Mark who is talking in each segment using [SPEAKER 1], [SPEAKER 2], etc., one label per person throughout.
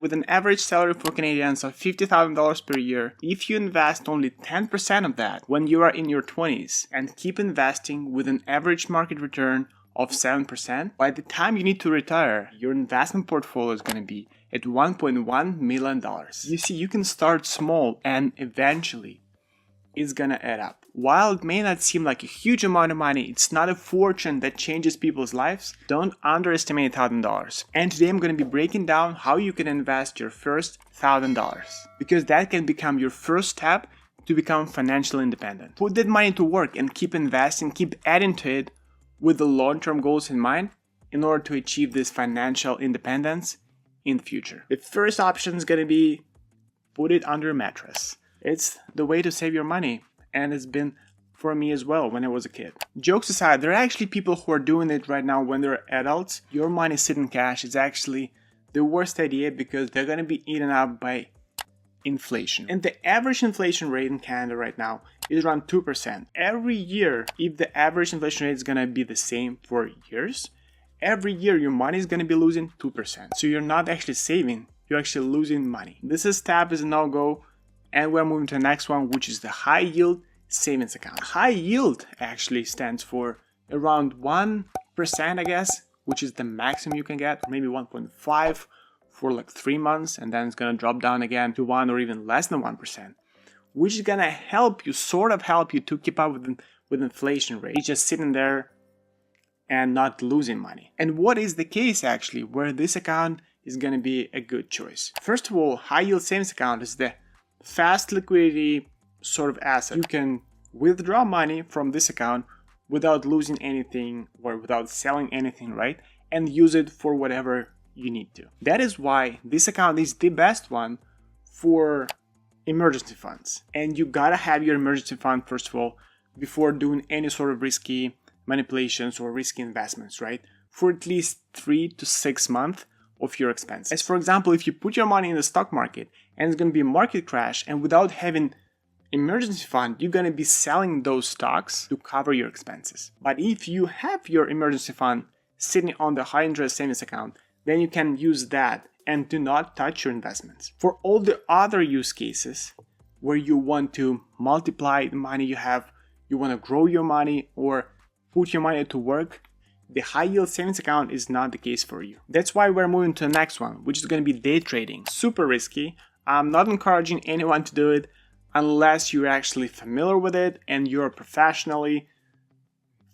[SPEAKER 1] With an average salary for Canadians of $50,000 per year, if you invest only 10% of that when you are in your 20s and keep investing with an average market return of 7%, by the time you need to retire, your investment portfolio is going to be at $1.1 million. You see, you can start small and eventually it's going to add up. While it may not seem like a huge amount of money, it's not a fortune that changes people's lives. Don't underestimate $1,000. And today I'm going to be breaking down how you can invest your first $1,000, because that can become your first step to become financially independent. Put that money to work and keep investing, keep adding to it with the long-term goals in mind in order to achieve this financial independence in the future. The first option is going to be put it under a mattress. It's the way to save your money, and it's been for me as well when I was a kid. Jokes aside, there are actually people who are doing it right now when they're adults. Your money sitting in cash is actually the worst idea because they're going to be eaten up by inflation. And the average inflation rate in Canada right now is around 2%. Every year, if the average inflation rate is going to be the same for years, every year your money is going to be losing 2%. So you're not actually saving, you're actually losing money. This step is a no-go. And we're moving to the next one, which is the high yield savings account. High yield actually stands for around 1%, I guess, which is the maximum you can get, or maybe 1.5 for like 3 months, and then it's gonna drop down again to 1 or even less than 1%, which is gonna help you, sort of help you to keep up with inflation rate. It's just sitting there and not losing money. And what is the case actually where this account is gonna be a good choice? First of all, high yield savings account is the fast liquidity sort of asset. You can withdraw money from this account without losing anything or without selling anything, right? And use it for whatever you need to. That is why this account is the best one for emergency funds. And you gotta have your emergency fund, first of all, before doing any sort of risky manipulations or risky investments, right? For at least 3 to 6 months of your expenses. As for example, if you put your money in the stock market and it's going to be a market crash, and without having emergency fund, you're going to be selling those stocks to cover your expenses. But if you have your emergency fund sitting on the high interest savings account, then you can use that and do not touch your investments. For all the other use cases where you want to multiply the money you have, you want to grow your money or put your money to work, the high yield savings account is not the case for you. That's why we're moving to the next one, which is going to be day trading. Super risky. I'm not encouraging anyone to do it unless you're actually familiar with it and you're professionally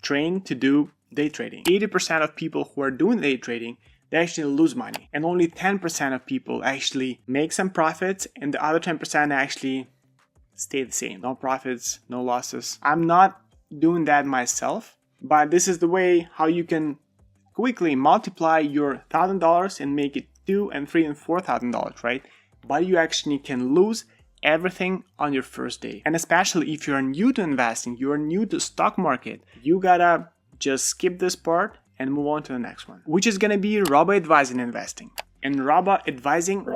[SPEAKER 1] trained to do day trading. 80% of people who are doing day trading, they actually lose money. And only 10% of people actually make some profits, and the other 10% actually stay the same. No profits, no losses. I'm not doing that myself. But this is the way how you can quickly multiply your $1,000 and make it $2,000 and $3,000 and $4,000, right? But you actually can lose everything on your first day. And especially if you're new to investing, you're new to stock market, you gotta just skip this part and move on to the next one, which is gonna be robo-advising investing. And robo-advising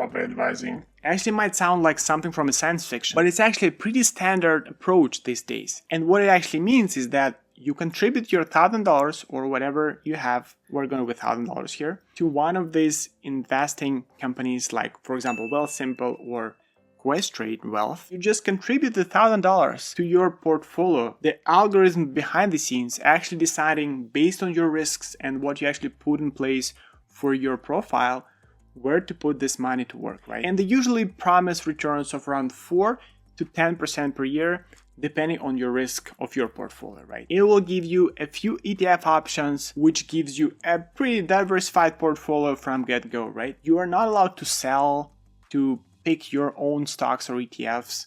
[SPEAKER 1] actually might sound like something from a science fiction, but it's actually a pretty standard approach these days. And what it actually means is that you contribute your $1,000 or whatever you have, we're going with $1,000 here, to one of these investing companies like, for example, Wealthsimple or Questrade Wealth. You just contribute the $1,000 to your portfolio. The algorithm behind the scenes actually deciding based on your risks and what you actually put in place for your profile, where to put this money to work, right? And they usually promise returns of around 4 to 10% per year, depending on your risk of your portfolio, right? It will give you a few ETF options, which gives you a pretty diversified portfolio from get-go, right? You are not allowed to sell, to pick your own stocks or ETFs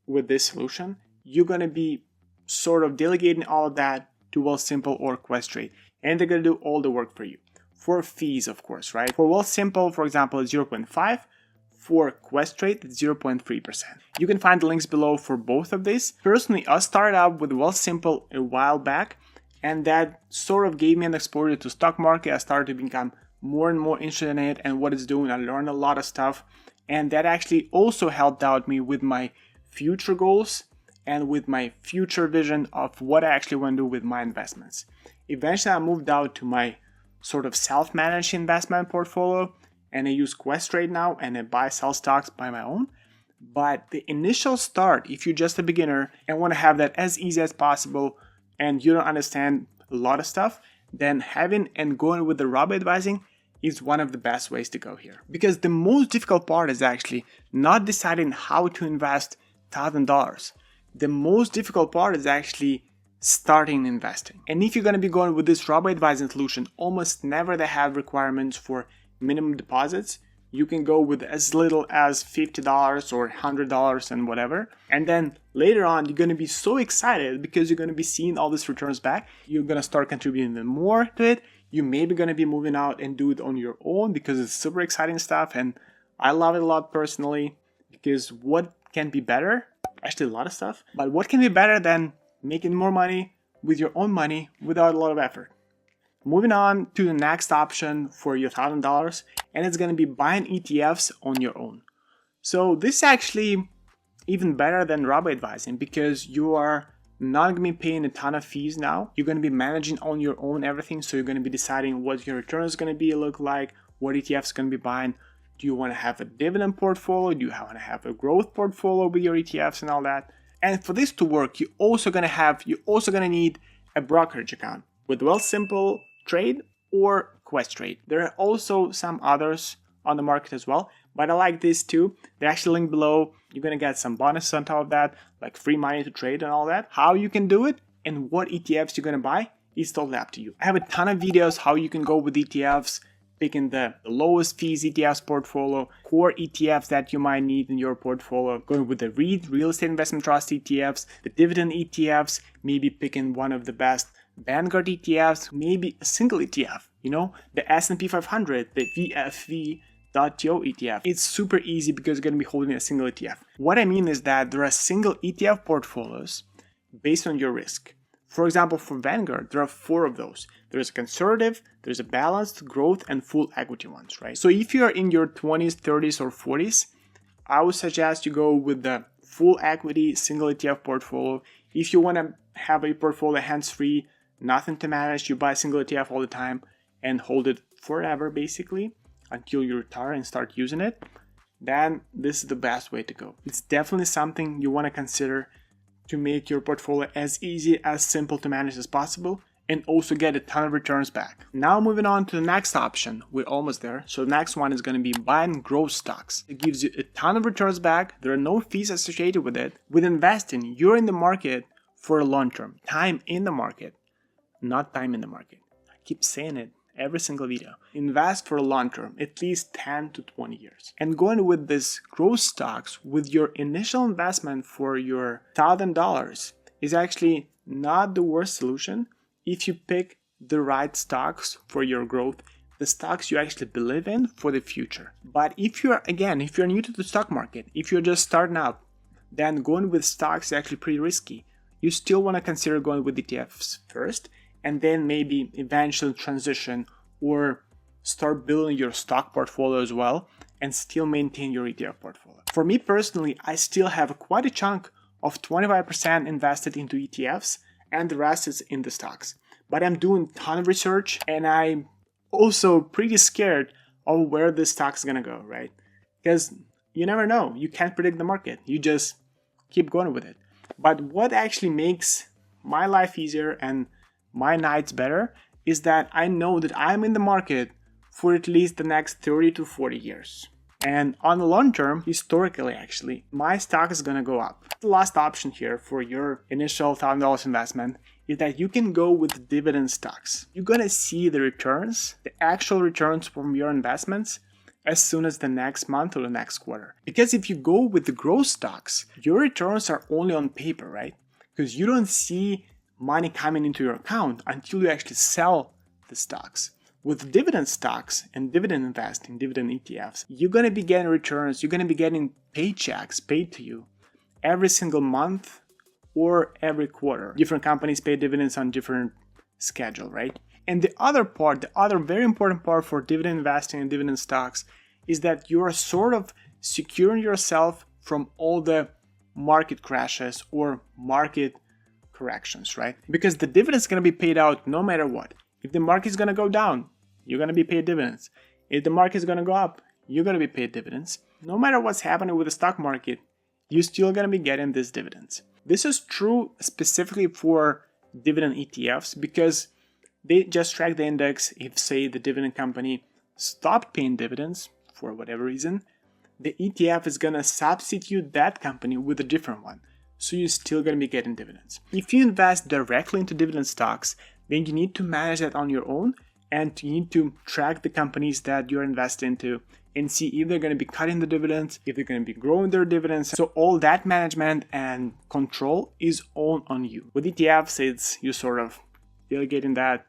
[SPEAKER 1] with this solution. You're gonna be sort of delegating all of that to Wealthsimple or Questrade, and they're gonna do all the work for you. For fees, of course, right? For Wealthsimple, for example, it's 0.5. For Questrade, it's 0.3%. You can find the links below for both of these. Personally, I started out with Wealthsimple a while back, and that sort of gave me an exposure to stock market. I started to become more and more interested in it and what it's doing. I learned a lot of stuff, and that actually also helped out me with my future goals and with my future vision of what I actually want to do with my investments. Eventually, I moved out to my sort of self-managed investment portfolio, and I use Questrade now, and I buy sell stocks by my own. But the initial start, if you're just a beginner and want to have that as easy as possible and you don't understand a lot of stuff, then having and going with the robo-advising is one of the best ways to go here. Because the most difficult part is actually not deciding how to invest $1,000. The most difficult part is actually starting investing. And if you're going to be going with this robo-advising solution, almost never they have requirements for minimum deposits. You can go with as little as $50 or $100 and whatever. And then later on, you're going to be so excited because you're going to be seeing all these returns back. You're going to start contributing even more to it. You may be going to be moving out and do it on your own because it's super exciting stuff. And I love it a lot personally, because what can be better? Actually, a lot of stuff. But what can be better than making more money with your own money without a lot of effort? Moving on to the next option for your $1,000, and it's going to be buying ETFs on your own. So this is actually even better than robo-advising because you are not going to be paying a ton of fees now. You're going to be managing on your own everything. So you're going to be deciding what your return is going to be look like, what ETFs going to be buying. Do you want to have a dividend portfolio? Do you want to have a growth portfolio with your ETFs and all that? And for this to work, you're also going to need a brokerage account with Wealthsimple, Trade, or Questrade. There are also some others on the market as well, but I like these two. They're actually linked below. You're going to get some bonuses on top of that, like free money to trade and all that. How you can do it and what ETFs you're going to buy is totally up to you. I have a ton of videos how you can go with ETFs, picking the lowest fees ETFs portfolio, core ETFs that you might need in your portfolio, going with the REIT, Real Estate Investment Trust ETFs, the dividend ETFs, maybe picking one of the best Vanguard ETFs, maybe a single ETF, the S&P 500, the VFV.to ETF. It's super easy because you're going to be holding a single ETF. What I mean is that there are single ETF portfolios based on your risk. For example, for Vanguard, there are 4 of those. There's a conservative, there's a balanced, growth, and full equity ones, right? So if you're in your 20s, 30s, or 40s, I would suggest you go with the full equity single ETF portfolio. If you want to have a portfolio hands-free, nothing to manage, you buy a single ETF all the time and hold it forever, basically, until you retire and start using it, then this is the best way to go. It's definitely something you want to consider to make your portfolio as easy, as simple to manage as possible, and also get a ton of returns back. Now moving on to the next option. We're almost there. So the next one is going to be buying growth stocks. It gives you a ton of returns back. There are no fees associated with it. With investing, you're in the market for a long term. Time in the market, not time in the market. I keep saying it every single video. Invest for a long term, at least 10 to 20 years. And going with this growth stocks with your initial investment for your $1,000 is actually not the worst solution if you pick the right stocks for your growth, the stocks you actually believe in for the future. But if you're new to the stock market, if you're just starting out, then going with stocks is actually pretty risky. You still want to consider going with ETFs first, and then maybe eventually transition or start building your stock portfolio as well and still maintain your ETF portfolio. For me personally, I still have quite a chunk of 25% invested into ETFs and the rest is in the stocks. But I'm doing a ton of research and I'm also pretty scared of where this stock is gonna go, right? Because you never know. You can't predict the market. You just keep going with it. But what actually makes my life easier and my nights better is that I know that I'm in the market for at least the next 30 to 40 years. And on the long term, historically actually, my stock is gonna go up. The last option here for your initial $1,000 investment is that you can go with dividend stocks. You're gonna see the returns, the actual returns from your investments as soon as the next month or the next quarter. Because if you go with the growth stocks, your returns are only on paper, right? Because you don't see money coming into your account until you actually sell the stocks. With dividend stocks and dividend investing, dividend ETFs, you're going to be getting returns, you're going to be getting paychecks paid to you every single month or every quarter. Different companies pay dividends on different schedule, right? And the other very important part for dividend investing and dividend stocks is that you're sort of securing yourself from all the market crashes or market corrections, right? Because the dividend is going to be paid out no matter what. If the market is going to go down, you're going to be paid dividends. If the market is going to go up, you're going to be paid dividends. No matter what's happening with the stock market, you're still going to be getting these dividends. This is true specifically for dividend ETFs because they just track the index. If, say, the dividend company stopped paying dividends for whatever reason, the ETF is going to substitute that company with a different one. So you're still going to be getting dividends. If you invest directly into dividend stocks, then you need to manage that on your own, and you need to track the companies that you're investing into and see if they're going to be cutting the dividends, if they're going to be growing their dividends. So all that management and control is all on you. With ETFs, it's you sort of delegating that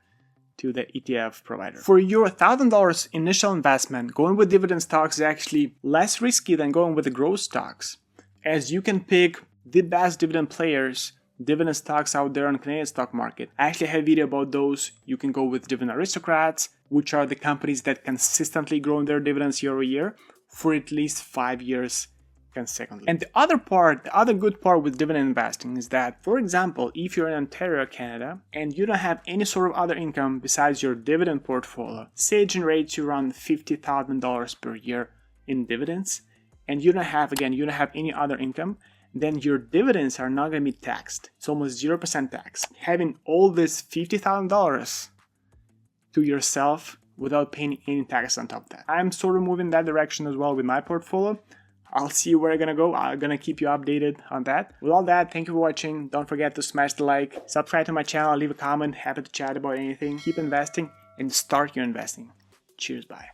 [SPEAKER 1] to the ETF provider. For your $1,000 initial investment, going with dividend stocks is actually less risky than going with the growth stocks, as you can pick the best dividend players, dividend stocks out there on the Canadian stock market. I actually have a video about those. You can go with Dividend Aristocrats, which are the companies that consistently grow their dividends year over year for at least 5 years consecutively. And the other good part with dividend investing is that, for example, if you're in Ontario, Canada, and you don't have any sort of other income besides your dividend portfolio, say it generates you around $50,000 per year in dividends, and you don't have any other income, then your dividends are not going to be taxed. It's almost 0% tax. Having all this $50,000 to yourself without paying any tax on top of that. I'm sort of moving that direction as well with my portfolio. I'll see where I'm gonna go. I'm gonna keep you updated on that. With all that, thank you for watching. Don't forget to smash the like, subscribe to my channel, leave a comment. Happy to chat about anything. Keep investing and start your investing. Cheers, bye.